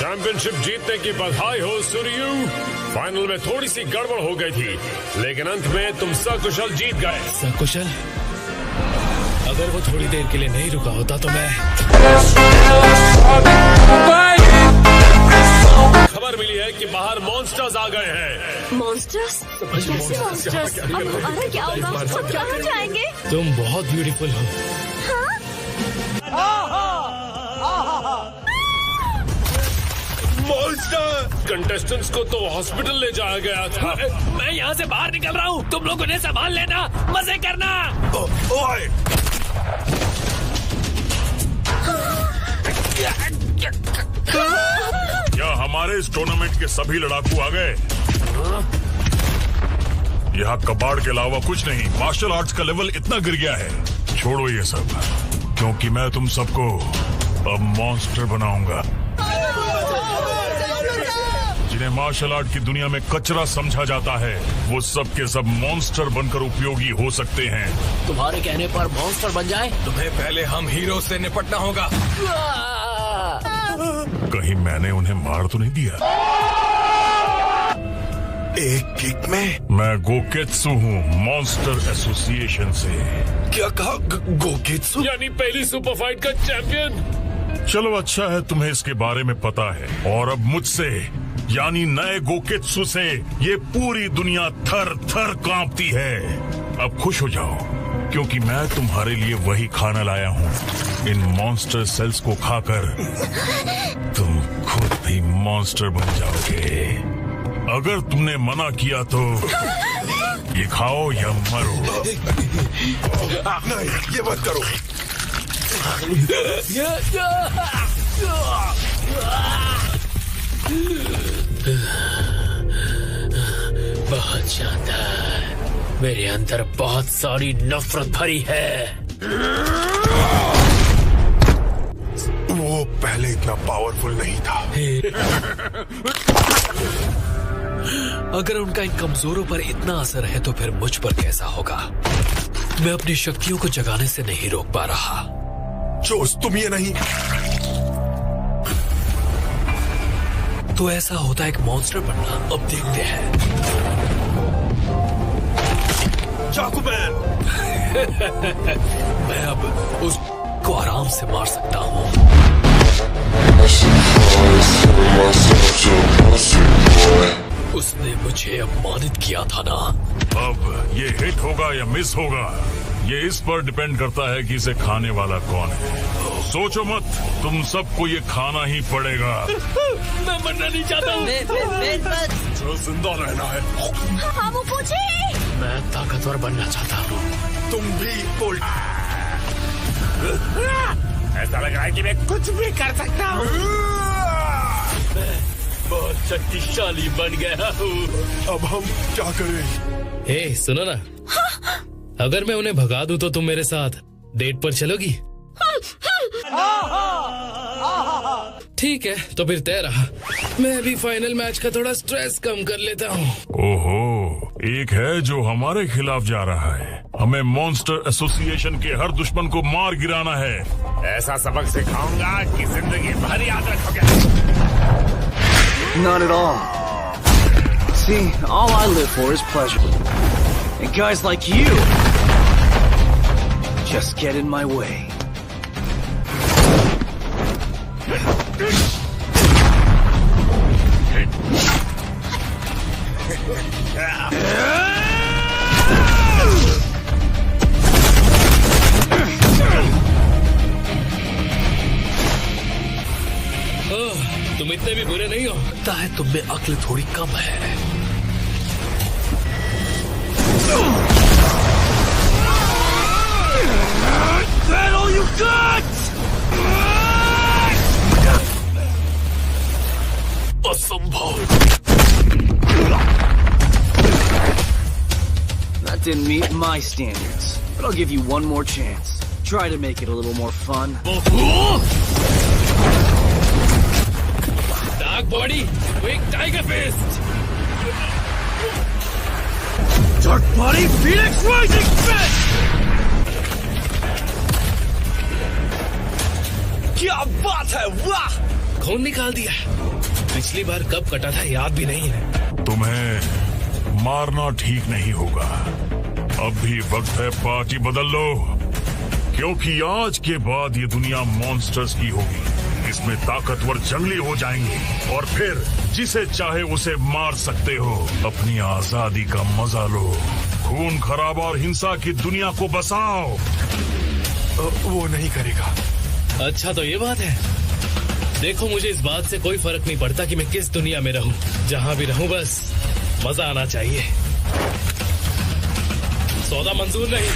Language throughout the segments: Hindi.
चैंपियनशिप जीतने की बधाई हो सूर्यू। फाइनल में थोड़ी सी गड़बड़ हो गई थी, लेकिन अंत में तुम सकुशल जीत गए। सकुशल? अगर वो थोड़ी देर के लिए नहीं रुका होता तो मैं... खबर मिली है कि बाहर मॉन्स्टर्स आ गए हैं। मॉन्स्टर्स? कैसे मॉन्स्टर्स? अब हमारा क्या होगा? हम कहाँ जाएंगे? तुम बहुत ब्यूटीफुल हो। मॉन्स्टर! कंटेस्टेंट्स को तो हॉस्पिटल ले जाया गया था। मैं यहाँ से बाहर निकल रहा हूँ, तुम लोग उन्हें संभाल लेना, मजे करना। ओए! क्या हमारे इस टूर्नामेंट के सभी लड़ाकू आ गए? यहाँ कबाड़ के अलावा कुछ नहीं। मार्शल आर्ट्स का लेवल इतना गिर गया है। छोड़ो ये सब, क्योंकि मैं तुम सबको अब मॉन्स्टर बनाऊंगा। जिन्हें मार्शल आर्ट की दुनिया में कचरा समझा जाता है, वो सब के सब मॉन्स्टर बनकर उपयोगी हो सकते हैं। तुम्हारे कहने पर मॉन्स्टर बन जाए? तुम्हें पहले हम हीरो से निपटना होगा। कहीं मैंने उन्हें मार तो नहीं दिया? एक किक में? मैं गोकेत्सु हूँ, मॉन्स्टर एसोसिएशन से। क्या कहा? गोकेत्सु? यानी पहली सुपर फाइट का चैंपियन। चलो अच्छा है तुम्हें इसके बारे में पता है, और अब मुझसे यानी नए गोकेत्सु से ये पूरी दुनिया थर थर कांपती है। अब खुश हो जाओ, क्योंकि मैं तुम्हारे लिए वही खाना लाया हूँ। इन मॉन्स्टर सेल्स को खाकर तुम खुद भी मॉन्स्टर बन जाओगे। अगर तुमने मना किया तो ये खाओ या मरो। नहीं, ये मत करो। बहुत शानदार। मेरे अंदर बहुत सारी नफरत भरी है। वो पहले इतना पावरफुल नहीं था। अगर उनका इन कमजोरों पर इतना असर है तो फिर मुझ पर कैसा होगा? मैं अपनी शक्तियों को जगाने से नहीं रोक पा रहा। जोश, तुम ये नहीं। तो ऐसा होता है एक मॉन्स्टर बनना। अब देखते हैं। चाकूमैन! मैं अब उसको आराम से मार सकता हूँ। उसने मुझे अपमानित किया था ना। अब ये हिट होगा या मिस होगा, ये इस पर डिपेंड करता है कि इसे खाने वाला कौन है। सोचो मत, तुम सबको ये खाना ही पड़ेगा। मैं मरना नहीं चाहता हूँ। जो जिंदा रहना है। हाँ, वो पूछे। मैं ताकतवर बनना चाहता हूँ। तुम भी उल्ट। ऐसा लग रहा है कि मैं कुछ भी कर सकता हूँ। बहुत शक्तिशाली बन गया हूँ। अब हम क्या करें? हे, सुनो ना। अगर मैं उन्हें भगा दूं तो तुम मेरे साथ डेट पर चलोगी? ठीक है, तो फिर तय रहा। मैं भी फाइनल मैच का थोड़ा स्ट्रेस कम कर लेता हूँ। ओहो, एक है जो हमारे खिलाफ जा रहा है। हमें मॉन्स्टर एसोसिएशन के हर दुश्मन को मार गिराना है। ऐसा सबक सिखाऊंगा कि जिंदगी भर याद रखोगे। Not at all. See, all I live for is pleasure. And guys like you just get in my way. तुम इतने भी बुरे नहीं हो। लगता है तुम में अक्ल थोड़ी कम है। Battle you got! असंभव। That didn't meet my standards, but I'll give you one more chance. Try to make it a little more fun. Dark body, quick tiger fist. Dark body, Phoenix Rising Fist! क्या बात है, वाह! खून निकाल दिया। पिछली बार कब कटा था याद भी नहीं है। तुम्हें मारना ठीक नहीं होगा। अब भी वक्त है पार्टी बदल लो, क्योंकि आज के बाद ये दुनिया मॉन्स्टर्स की होगी। इसमें ताकतवर जंगली हो जाएंगे और फिर जिसे चाहे उसे मार सकते हो। अपनी आजादी का मजा लो, खून खराबा और हिंसा की दुनिया को बसाओ। वो नहीं करेगा। अच्छा तो ये बात है। देखो मुझे इस बात से कोई फर्क नहीं पड़ता कि मैं किस दुनिया में रहूं। जहां भी रहूं बस मजा आना चाहिए। सौदा मंजूर नहीं।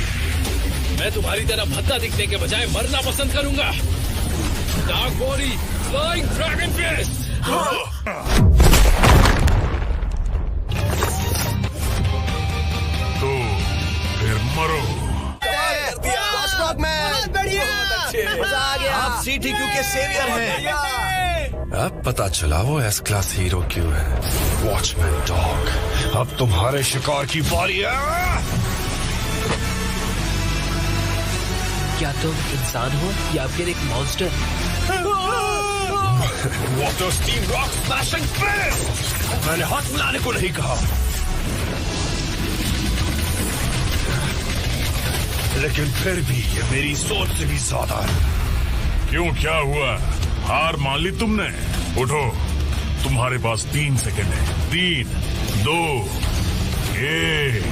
मैं तुम्हारी तरह भद्दा दिखने के बजाय मरना पसंद करूंगा। Dark body, flying dragon fist. तो फिर मरो। आप CTQ के सेवियर हैं। अब पता चला वो एस क्लास हीरो क्यों है। वॉचमैन डॉग, अब तुम्हारे शिकार की बारी है। क्या तुम इंसान हो या फिर एक monster? Water steam rock smashing fist. मैंने हाथ मिलाने को नहीं कहा, लेकिन फिर भी ये मेरी सोच से भी ज्यादा है। क्यों, क्या हुआ? हार मान ली तुमने? उठो, तुम्हारे पास 3 सेकंड है। 3, 2, 1।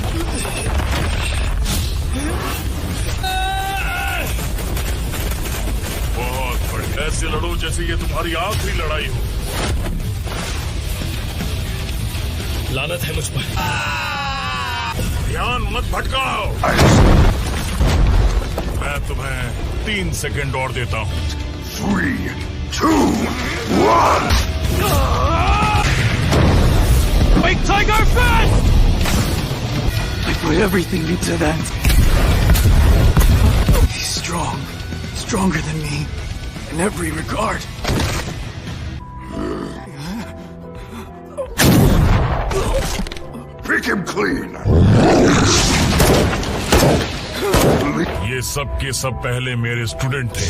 बहुत बढ़िया। ऐसे लड़ो जैसे ये तुम्हारी आखिरी लड़ाई हो। लानत है मुझ पर। ध्यान मत भटकाओ। मैं तुम्हें 3 सेकंड और देता हूँ। 3, 2, 1। Wake Tiger fast! I put everything into that. He's strong. Stronger than me. In every regard. Pick him clean. ये सब के सब पहले मेरे स्टूडेंट थे,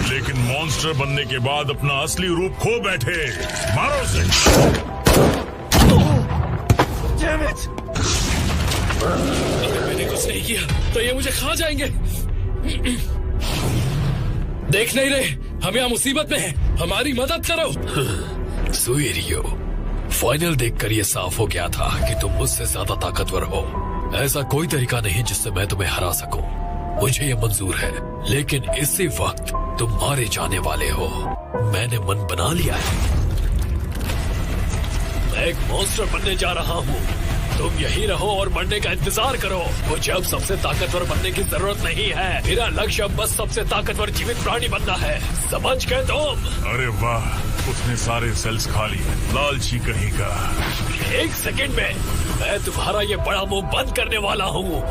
लेकिन मॉन्स्टर बनने के बाद अपना असली रूप खो बैठे। मारो उसे। Damn it! अगर मैंने कुछ नहीं किया तो ये मुझे खा जाएंगे। देख नहीं रहे हम यहाँ मुसीबत में हैं। हमारी मदद करो। सुइरियो, फाइनल देखकर ये साफ हो गया था कि तुम मुझसे ज्यादा ताकतवर हो। ऐसा कोई तरीका नहीं जिससे मैं तुम्हें हरा सकूं। मुझे ये मंजूर है, लेकिन इसी वक्त तुम मारे जाने वाले हो। मैंने मन बना लिया है। मैं एक मॉन्स्टर बनने जा रहा हूँ। तुम यही रहो और मरने का इंतजार करो। मुझे अब सबसे ताकतवर बनने की जरूरत नहीं है। मेरा लक्ष्य अब बस सबसे ताकतवर जीवित प्राणी बनना है। समझ गए तुम? अरे वाह, उसने सारे सेल्स खा लिए। लालची कहीं का। 1 सेकंड में मैं तुम्हारा ये बड़ा मुंह बंद करने वाला हूँ।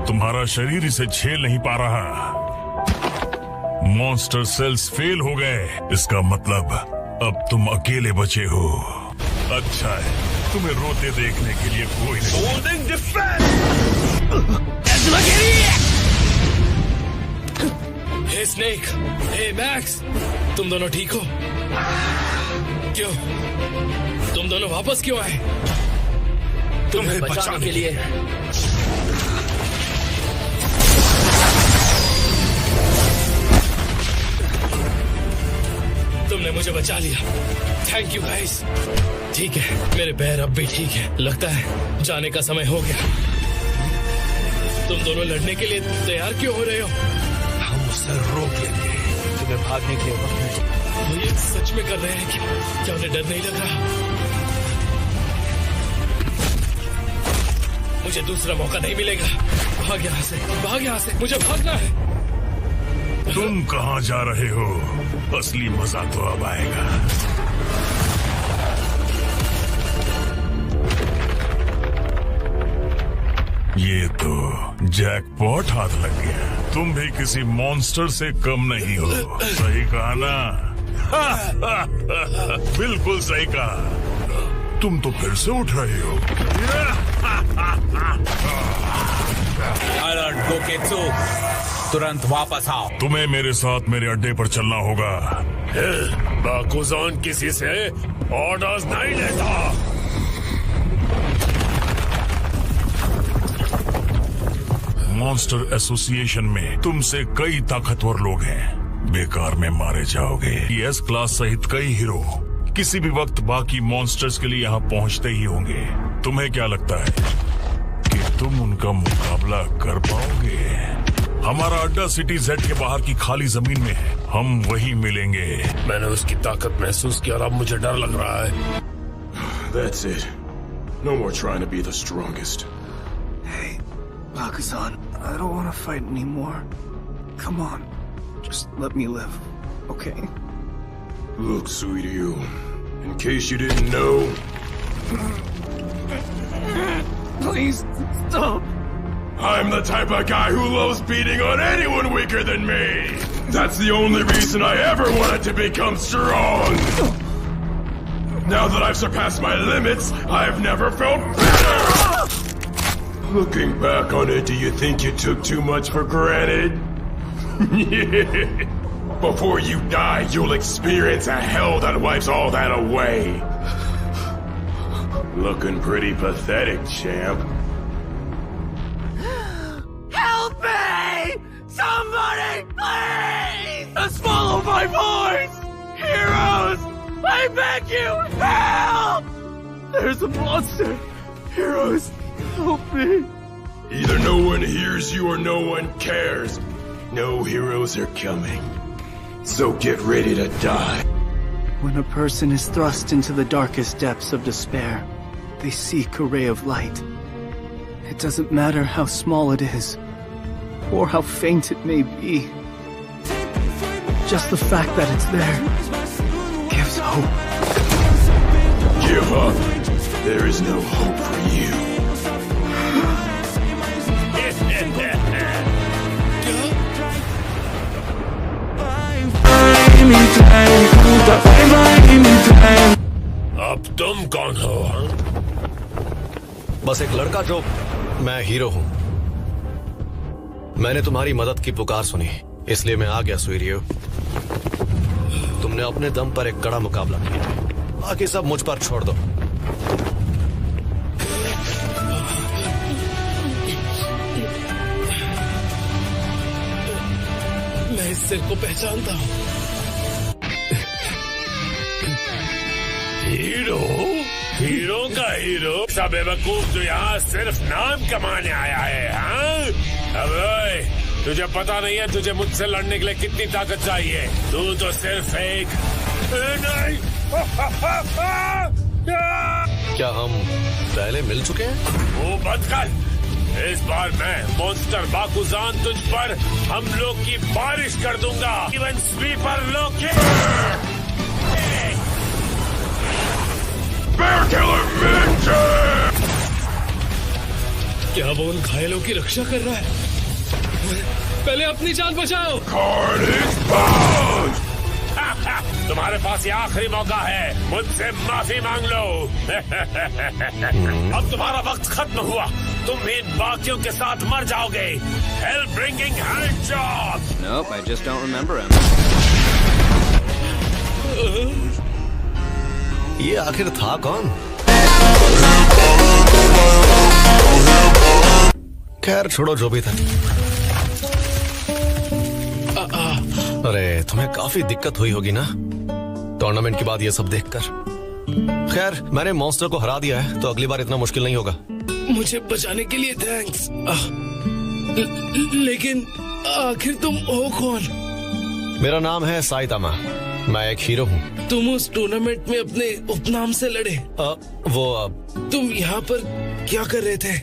तुम्हारा शरीर इसे झेल नहीं पा रहा। मॉन्स्टर सेल्स फेल हो गए। इसका मतलब अब तुम अकेले बचे हो। अच्छा है, तुम्हें रोते देखने के लिए कोई नहीं। Holding defense! हे स्नेक, हे मैक्स, तुम दोनों ठीक हो? क्यों? तुम दोनों वापस क्यों आए? तुम्हें बचाने के लिए। तुमने मुझे बचा लिया। Thank you guys. ठीक है, मेरे पैर अब भी ठीक है। लगता है जाने का समय हो गया। तुम दोनों लड़ने के लिए तैयार क्यों हो रहे हो? हम उससे रोक लेंगे। तुम्हें भागने के लिए वक्त नहीं। वो ये सच में कर रहे हैं क्या उन्हें डर नहीं लग रहा? मुझे दूसरा मौका नहीं मिलेगा। भाग यहाँ से, भाग यहाँ से। मुझे भागना है। तुम कहाँ जा रहे हो? असली मजा तो अब आएगा। ये तो जैकपॉट हाथ लग गया। तुम भी किसी मॉन्स्टर से कम नहीं हो। सही कहा ना? बिल्कुल सही कहा। तुम तो फिर से उठ रहे हो। Alert Goketsu! तुरंत वापस आओ। तुम्हें मेरे साथ मेरे अड्डे पर चलना होगा। बाकुजान किसी से ऑर्डर्स नहीं लेता। मॉन्स्टर एसोसिएशन में तुमसे कई ताकतवर लोग हैं। बेकार में मारे जाओगे। एस क्लास सहित कई हीरो किसी भी वक्त बाकी मॉन्स्टर्स के लिए यहाँ पहुँचते ही होंगे। तुम्हें क्या लगता है कि तुम उनका मुकाबला कर पाओगे? हमारा अड्डा सिटी जेड के बाहर की खाली जमीन में है। हम वहीं मिलेंगे। मैंने उसकी ताकत महसूस किया और अब मुझे डर लग रहा है। That's it. No more trying to be the strongest. Hey, Bakuzan, I don't want to fight anymore. Come on, just let me live, okay? Look, Suiryu, in case you didn't know... Please, stop. I'm the type of guy who loves beating on anyone weaker than me. That's the only reason I ever wanted to become strong. Now that I've surpassed my limits, I've never felt better. Looking back on it, do you think you took too much for granted? Before you die, you'll experience a hell that wipes all that away. Looking pretty pathetic, champ. Help me! Somebody, please! Just follow my voice! Heroes! I beg you, help! There's a monster! Heroes, help me! Either no one hears you or no one cares. No heroes are coming. So get ready to die. When a person is thrust into the darkest depths of despair, they seek a ray of light. It doesn't matter how small it is, or how faint it may be. Just the fact that it's there gives hope. Give up. There is no hope for you. अब तुम कौन हो? बस एक लड़का जो मैं हीरो हूं। मैंने तुम्हारी मदद की पुकार सुनी, इसलिए मैं आ गया सुइरियो। तुमने अपने दम पर एक कड़ा मुकाबला किया, बाकी सब मुझ पर छोड़ दो। मैं इस सिर को पहचानता हूं। हीरो? हीरो का हीरो? सब बेवकूफ जो यहाँ सिर्फ नाम कमाने आया है, हाँ? अब तुझे पता नहीं है तुझे मुझसे लड़ने के लिए कितनी ताकत चाहिए। तू तो सिर्फ एक नहीं। क्या हम पहले मिल चुके हैं? वो बंद कर। इस बार मैं मॉन्स्टर बाकुजान तुझ पर हम लोग की बारिश कर दूंगा। इवन स्वीपर लोग की। Bear Killer Ninja! क्या वो उन घायलों की रक्षा कर रहा है? पहले अपनी जान बचाओ। Carnage Bound! तुम्हारे पास ये आखिरी मौका है, मुझसे माफी मांग लो। अब तुम्हारा वक्त खत्म हुआ, तुम इन बाकियों के साथ मर जाओगे। Hell bringing hand job! Nope, I just don't remember him. ये आखिर था कौन? खैर छोड़ो, जो भी था। अरे तुम्हें काफी दिक्कत हुई होगी ना टूर्नामेंट के बाद ये सब देखकर। खैर मैंने मॉन्स्टर को हरा दिया है, तो अगली बार इतना मुश्किल नहीं होगा। मुझे बचाने के लिए थैंक्स। लेकिन आखिर तुम हो कौन? मेरा नाम है साइतामा, मैं एक हीरो हूँ। तुम उस टूर्नामेंट में अपने उपनाम से लड़े? तुम यहाँ पर क्या कर रहे थे?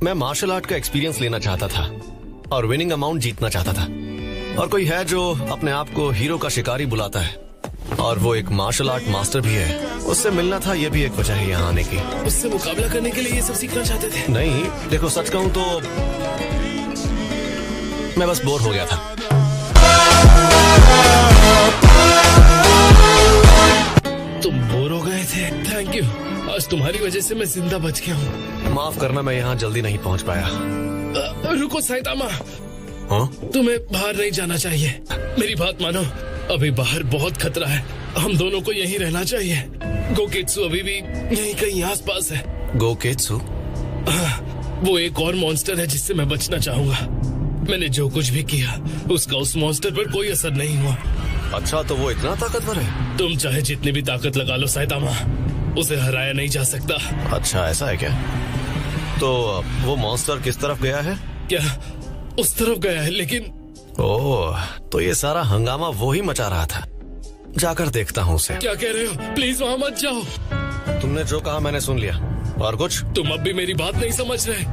मैं मार्शल आर्ट का एक्सपीरियंस लेना चाहता था और विनिंग अमाउंट जीतना चाहता था। और कोई है जो अपने आप को हीरो का शिकारी बुलाता है और वो एक मार्शल आर्ट मास्टर भी है, उससे मिलना था। ये भी एक वजह है यहाँ आने की। उससे मुकाबला करने के लिए ये सब सीखना चाहते थे? नहीं, देखो सच कहूँ तो मैं बस बोर हो गया था। तुम बोर हो गए थे? थैंक यू, आज तुम्हारी वजह से मैं जिंदा बच गया हूँ। माफ करना, मैं यहाँ जल्दी नहीं पहुँच पाया। रुको साइतामा, हाँ? तुम्हें बाहर नहीं जाना चाहिए। मेरी बात मानो, अभी बाहर बहुत खतरा है। हम दोनों को यहीं रहना चाहिए। गोकेत्सु अभी भी यहीं कहीं आसपास है। गोकेत्सु? वो एक और मॉन्स्टर है जिससे मैं बचना चाहूंगा। मैंने जो कुछ भी किया उसका उस मॉन्स्टर पर कोई असर नहीं हुआ। अच्छा, तो वो इतना ताकतवर है? तुम चाहे जितनी भी ताकत लगा लो साइतामा, उसे हराया नहीं जा सकता। अच्छा, ऐसा है क्या? तो वो मॉन्स्टर किस तरफ गया है? क्या उस तरफ गया है? लेकिन ओह, तो ये सारा हंगामा वो ही मचा रहा था। जाकर देखता हूँ उसे। क्या कह रहे हो? प्लीज वहाँ मत जाओ। तुमने जो कहा मैंने सुन लिया। और कुछ? तुम अब भी मेरी बात नहीं समझ रहे।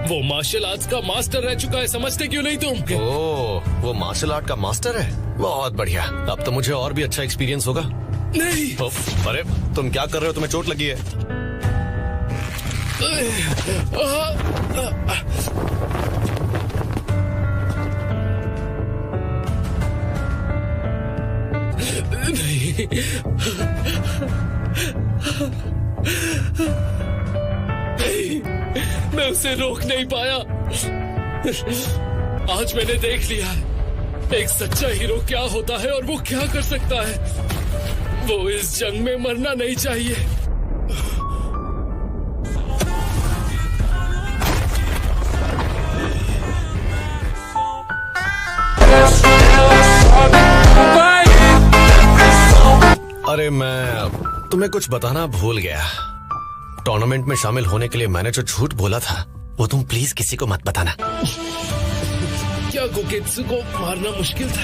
वो मार्शल आर्ट्स का मास्टर रह चुका है, समझते क्यों नहीं तुम? ओह, वो मार्शल आर्ट का मास्टर है? बहुत बढ़िया। अब तो मुझे और भी अच्छा एक्सपीरियंस होगा। नहीं। अरे तुम क्या कर रहे हो? तुम्हें चोट लगी है? नहीं। नहीं, मैं उसे रोक नहीं पाया। आज मैंने देख लिया एक सच्चा हीरो क्या होता है और वो क्या कर सकता है। वो इस जंग में मरना नहीं चाहिए। अरे मैं तुम्हें कुछ बताना भूल गया। टूर्नामेंट में शामिल होने के लिए मैंने जो झूठ बोला था वो तुम प्लीज किसी को मत बताना। क्या गोकेत्सु को मारना मुश्किल था?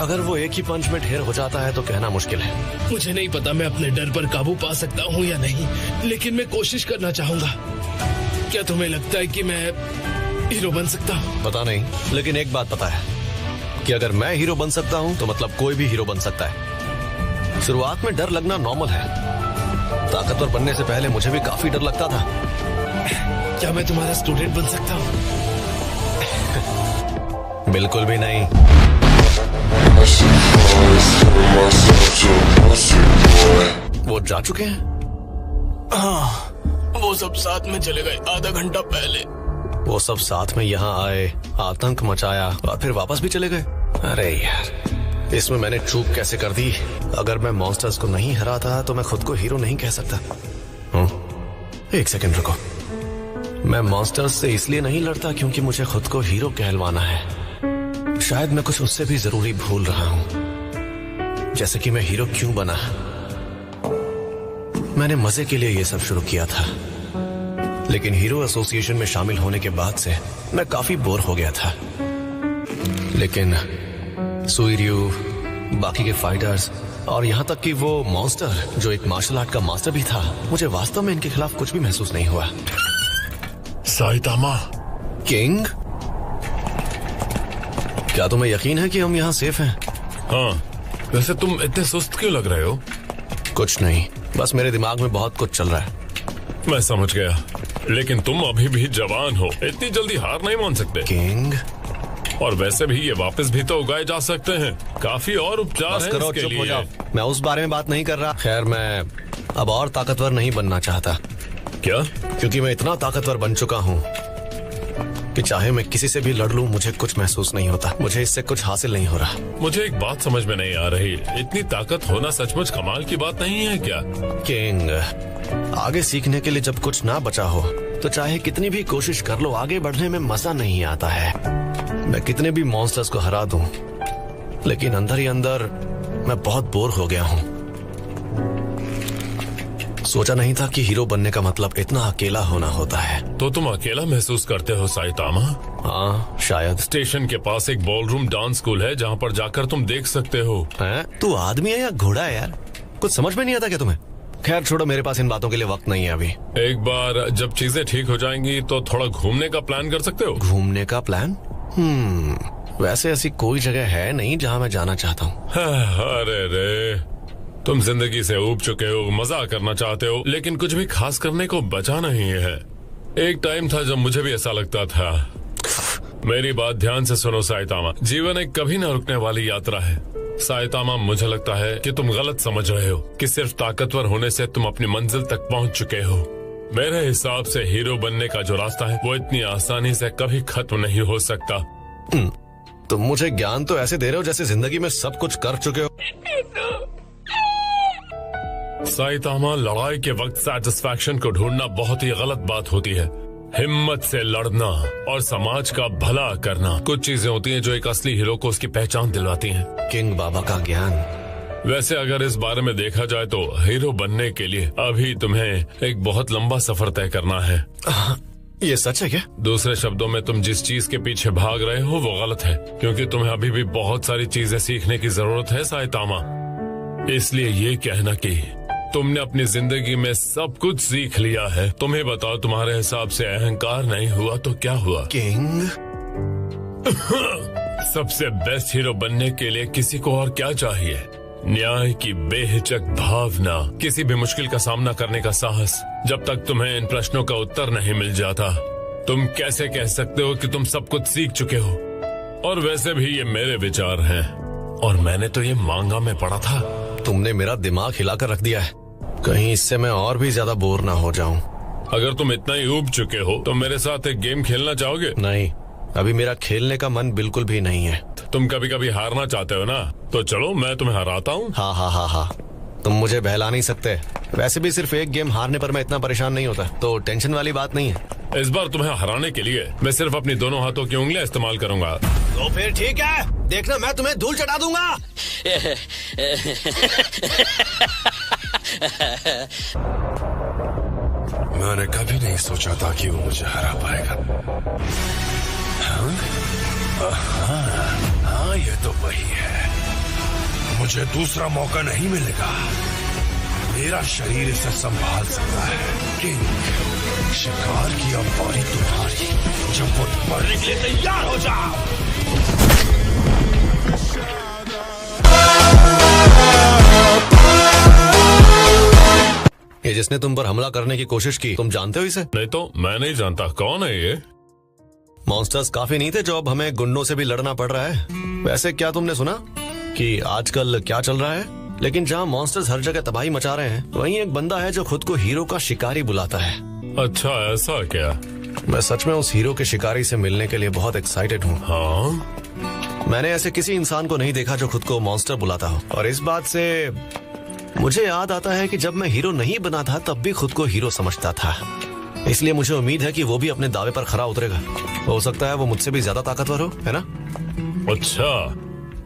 अगर वो एक ही पंच में ढेर हो जाता है तो कहना मुश्किल है। मुझे नहीं पता मैं अपने डर पर काबू पा सकता हूँ या नहीं, लेकिन मैं कोशिश करना चाहूंगा। क्या तुम्हें लगता है कि मैं हीरो बन सकता हूँ? पता नहीं, लेकिन एक बात पता है कि अगर मैं हीरो बन सकता हूँ तो मतलब कोई भी हीरो बन सकता है। शुरुआत में डर लगना नॉर्मल है। ताकतवर बनने से पहले मुझे भी काफी डर लगता था। क्या मैं तुम्हारा स्टूडेंट बन सकता हूँ? बिल्कुल भी नहीं। वो जा चुके हैं? हाँ, वो सब साथ में चले गए आधा घंटा पहले। वो सब साथ में यहाँ आए, आतंक मचाया और फिर वापस भी चले गए। अरे यार, इसमें मैंने चूक कैसे कर दी। अगर मैं मॉन्स्टर्स को नहीं हराता तो मैं खुद को हीरो नहीं कह सकता। एक सेकंड रुको। मैं मॉन्स्टर्स से इसलिए नहीं लड़ता क्योंकि मुझे खुद को हीरो कहलवाना है। शायद मैं कुछ उससे भी जरूरी भूल रहा हूँ, जैसे कि मैं हीरो क्यों बना। मैंने मजे के लिए ये सब शुरू किया था, लेकिन हीरो एसोसिएशन में शामिल होने के बाद से मैं काफी बोर हो गया था। लेकिन सुइर्यू, बाकी के फाइटर्स और यहाँ तक कि वो मॉन्स्टर जो एक मार्शल आर्ट का मास्टर भी था, मुझे वास्तव में इनके खिलाफ कुछ भी महसूस नहीं हुआ। साइतामा। किंग, क्या तुम्हें यकीन है कि हम यहाँ सेफ हैं? हाँ, वैसे तुम इतने सुस्त क्यों लग रहे हो? कुछ नहीं, बस मेरे दिमाग में बहुत कुछ चल रहा है। मैं समझ गया, लेकिन तुम अभी भी जवान हो, इतनी जल्दी हार नहीं मान सकते। किंग, और वैसे भी ये वापस भी तो उगाए जा सकते हैं। काफी और उपचार हैं इसके चुप हो लिए। जाओ। मैं उस बारे में बात नहीं कर रहा। खैर, मैं अब और ताकतवर नहीं बनना चाहता। क्या? क्योंकि मैं इतना ताकतवर बन चुका हूँ कि चाहे मैं किसी से भी लड़ लूं, मुझे कुछ महसूस नहीं होता। मुझे इससे कुछ हासिल नहीं हो रहा। मुझे एक बात समझ में नहीं आ रही, इतनी ताकत होना सचमुच कमाल की बात नहीं है क्या? किंग, आगे सीखने के लिए जब कुछ ना बचा हो तो चाहे कितनी भी कोशिश कर लो, आगे बढ़ने में मजा नहीं आता है। मैं कितने भी मॉन्स्टर्स को हरा दूं, लेकिन अंदर ही अंदर मैं बहुत बोर हो गया हूं। सोचा नहीं था कि हीरो बनने का मतलब इतना अकेला होना होता है। तो तुम अकेला महसूस करते हो साइतामा? हाँ, शायद। स्टेशन के पास एक बॉलरूम डांस स्कूल है जहाँ पर जाकर तुम देख सकते हो। हैं? तू आदमी है या घोड़ा है यार? कुछ समझ में नहीं आता क्या तुम्हें? खैर छोड़ो, मेरे पास इन बातों के लिए वक्त नहीं है अभी। एक बार जब चीजें ठीक हो जाएंगी तो थोड़ा घूमने का प्लान कर सकते हो। घूमने का प्लान? वैसे ऐसी कोई जगह है नहीं जहाँ मैं जाना चाहता हूँ। अरे रे, तुम जिंदगी से ऊब चुके हो, मजा करना चाहते हो, लेकिन कुछ भी खास करने को बचा नहीं है। एक टाइम था जब मुझे भी ऐसा लगता था। मेरी बात ध्यान से सुनो साइतामा, जीवन एक कभी न रुकने वाली यात्रा है। साइतामा, मुझे लगता है कि तुम गलत समझ रहे हो कि सिर्फ ताकतवर होने से तुम अपनी मंजिल तक पहुंच चुके हो। मेरे हिसाब से हीरो बनने का जो रास्ता है वो इतनी आसानी से कभी खत्म नहीं हो सकता। तुम मुझे ज्ञान तो ऐसे दे रहे हो जैसे जिंदगी में सब कुछ कर चुके हो। साइतामा, लड़ाई के वक्त सेटिस्फैक्शन को ढूंढना बहुत ही गलत बात होती है। हिम्मत से लड़ना और समाज का भला करना कुछ चीजें होती हैं जो एक असली हीरो को उसकी पहचान दिलवाती हैं। किंग बाबा का ज्ञान। वैसे अगर इस बारे में देखा जाए तो हीरो बनने के लिए अभी तुम्हें एक बहुत लंबा सफर तय करना है। ये सच है क्या? दूसरे शब्दों में तुम जिस चीज के पीछे भाग रहे हो वो गलत है, क्योंकि तुम्हें अभी भी बहुत सारी चीजें सीखने की जरूरत है साइतामा। इसलिए ये कहना कि तुमने अपनी जिंदगी में सब कुछ सीख लिया है, तुम्हें बताओ तुम्हारे हिसाब से अहंकार नहीं हुआ तो क्या हुआ? किंग सबसे बेस्ट हीरो बनने के लिए किसी को और क्या चाहिए? न्याय की बेहिचक भावना, किसी भी मुश्किल का सामना करने का साहस। जब तक तुम्हें इन प्रश्नों का उत्तर नहीं मिल जाता, तुम कैसे कह सकते हो कि तुम सब कुछ सीख चुके हो? और वैसे भी ये मेरे विचार हैं और मैंने तो ये मांगा में पढ़ा था। तुमने मेरा दिमाग हिलाकर रख दिया है, कहीं इससे मैं और भी ज्यादा बोर ना हो जाऊं। अगर तुम इतना ही ऊब चुके हो तो मेरे साथ एक गेम खेलना चाहोगे? नहीं, अभी मेरा खेलने का मन बिल्कुल भी नहीं है। तुम कभी कभी हारना चाहते हो ना, तो चलो मैं तुम्हें हराता हूँ। हाँ हाँ हाँ हाँ, तुम मुझे बहला नहीं सकते। वैसे भी सिर्फ एक गेम हारने पर मैं इतना परेशान नहीं होता, तो टेंशन वाली बात नहीं है। इस बार तुम्हें हराने के लिए मैं सिर्फ अपनी दोनों हाथों की उंगलियां इस्तेमाल करूंगा। तो फिर ठीक है, देखना मैं तुम्हें धूल चटा दूंगा। मैंने कभी नहीं सोचा था कि वो मुझे हरा पाएगा। हाँ, ये तो वही है। मुझे दूसरा मौका नहीं मिलेगा। मेरा शरीर इसे संभाल सकता है। किंग, शिकार की अब बारी तुम्हारी। जब वो मरने के लिए तैयार हो जाओ। ये जिसने तुम पर हमला करने की कोशिश की, तुम जानते हो इसे? नहीं तो मैं नहीं जानता। कौन है ये? मॉन्स्टर्स काफी नहीं थे जो अब हमें गुंडों से भी लड़ना पड़ रहा है। वैसे क्या तुमने सुना कि आजकल क्या चल रहा है? लेकिन जहाँ मॉन्स्टर्स हर जगह तबाही मचा रहे हैं, वहीं एक बंदा है जो खुद को हीरो का शिकारी बुलाता है। अच्छा, ऐसा क्या? मैं सच में उस हीरो के शिकारी से मिलने के लिए बहुत एक्साइटेड हूँ। हाँ? मैंने ऐसे किसी इंसान को नहीं देखा जो खुद को मॉन्स्टर बुलाता हो। और इस बात से मुझे याद आता है कि जब मैं हीरो नहीं बना था तब भी खुद को हीरो समझता था। इसलिए मुझे उम्मीद है कि वो भी अपने दावे पर खरा उतरेगा। हो सकता है वो मुझसे भी ज्यादा ताकतवर हो, है ना? अच्छा,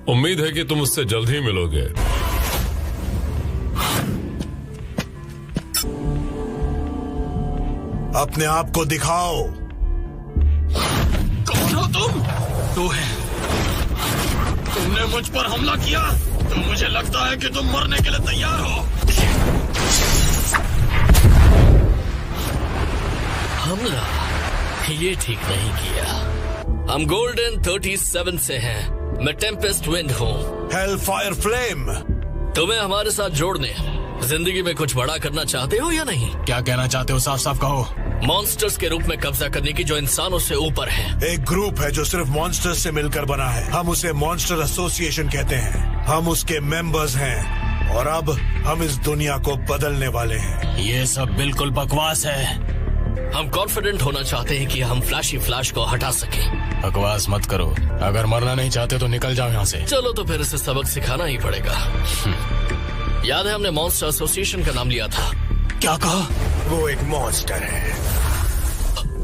उम्मीद है कि तुम उससे जल्द ही मिलोगे। अपने आप को दिखाओ। कौन हो तुम? तू है। तुमने मुझ पर हमला किया तो मुझे लगता है कि तुम मरने के लिए तैयार हो। हमला? ये ठीक नहीं किया। हम गोल्डन 37 से हैं। मैं टेम्पेस्ट विंड हूँ। Hello fire flame. तुम्हें हमारे साथ जोड़ने जिंदगी में कुछ बड़ा करना चाहते हो या नहीं? क्या कहना चाहते हो? साफ साफ कहो। मॉन्स्टर्स के रूप में कब्जा करने की जो इंसानों से ऊपर है। एक ग्रुप है जो सिर्फ मॉन्स्टर्स से मिलकर बना है। हम उसे मॉन्स्टर एसोसिएशन कहते हैं। हम उसके मेंबर्स हैं और अब हम इस दुनिया को बदलने वाले हैं। ये सब बिल्कुल बकवास है। हम कॉन्फिडेंट होना चाहते हैं कि हम फ्लैशी फ्लैश को हटा सकें। बकवास मत करो। अगर मरना नहीं चाहते तो निकल जाओ यहाँ से। चलो तो फिर इसे सबक सिखाना ही पड़ेगा। याद है हमने मॉन्स्टर एसोसिएशन का नाम लिया था। क्या कहा? वो एक मॉन्स्टर है।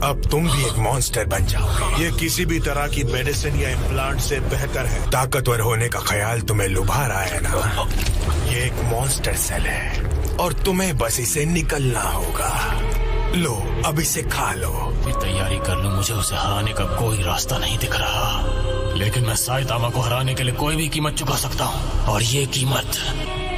अब तुम भी एक मॉन्स्टर बन जाओगे। ये किसी भी तरह की मेडिसिन या इम्प्लांट से बेहतर है। ताकतवर होने का ख्याल तुम्हें लुभा रहा है ना? ये एक मॉन्स्टर सेल है और तुम्हें बस इसे निकलना होगा। लो, अब इसे खा लो। तैयारी कर लो। मुझे उसे हराने का कोई रास्ता नहीं दिख रहा, लेकिन मैं साइतामा को हराने के लिए कोई भी कीमत चुका सकता हूँ। और ये कीमत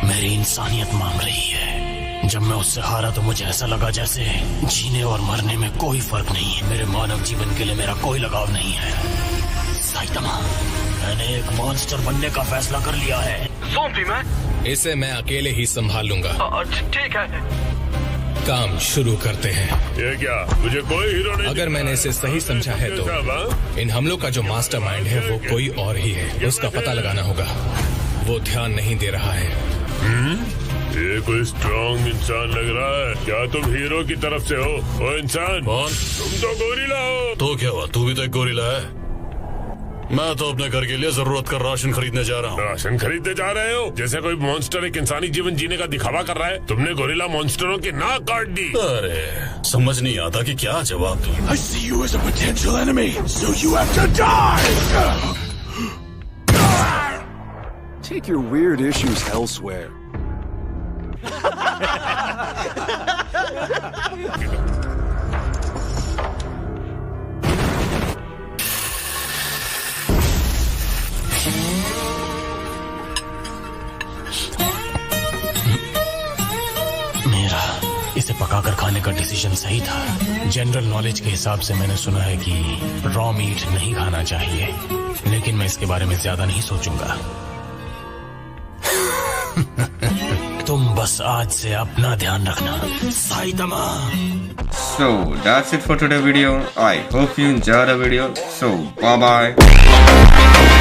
मेरी इंसानियत मांग रही है। जब मैं उससे हारा तो मुझे ऐसा लगा जैसे जीने और मरने में कोई फर्क नहीं है। मेरे मानव जीवन के लिए मेरा कोई लगाव नहीं है। साइतामा, मैंने एक मॉन्स्टर बनने का फैसला कर लिया है। सौंपी मैं? इसे मैं अकेले ही संभाल लूंगा। ठीक है, काम शुरू करते हैं। ये क्या? मुझे कोई हीरो नहीं। अगर मैंने इसे सही समझा है तो इन हमलों का जो मास्टरमाइंड है वो कोई और ही है। उसका पता लगाना होगा। वो ध्यान नहीं दे रहा है। ये कोई स्ट्रॉन्ग इंसान लग रहा है। क्या तुम हीरो की तरफ से हो? ओ इंसान, कौन? तुम तो गोरिल्ला हो। तो क्या हुआ, तू भी तो एक गोरिल्ला है। मैं तो अपने घर के लिए जरूरत का राशन खरीदने जा रहा हूँ। राशन खरीदने जा रहे हो? जैसे कोई मॉन्स्टर एक इंसानी जीवन जीने का दिखावा कर रहा है। तुमने गोरिल्ला मॉन्स्टरों की नाक काट दी। अरे समझ नहीं आता कि क्या जवाब दूं। I see you as a potential enemy, so you have to die! Take your weird issues elsewhere. मेरा इसे पकाकर खाने का डिसीजन सही था। जनरल नॉलेज के हिसाब से मैंने सुना है कि रॉ मीट नहीं खाना चाहिए, लेकिन मैं इसके बारे में ज्यादा नहीं सोचूंगा। तुम बस आज से अपना ध्यान रखना, Saitama. So that's it for today's video. I hope you enjoyed the video. So bye bye.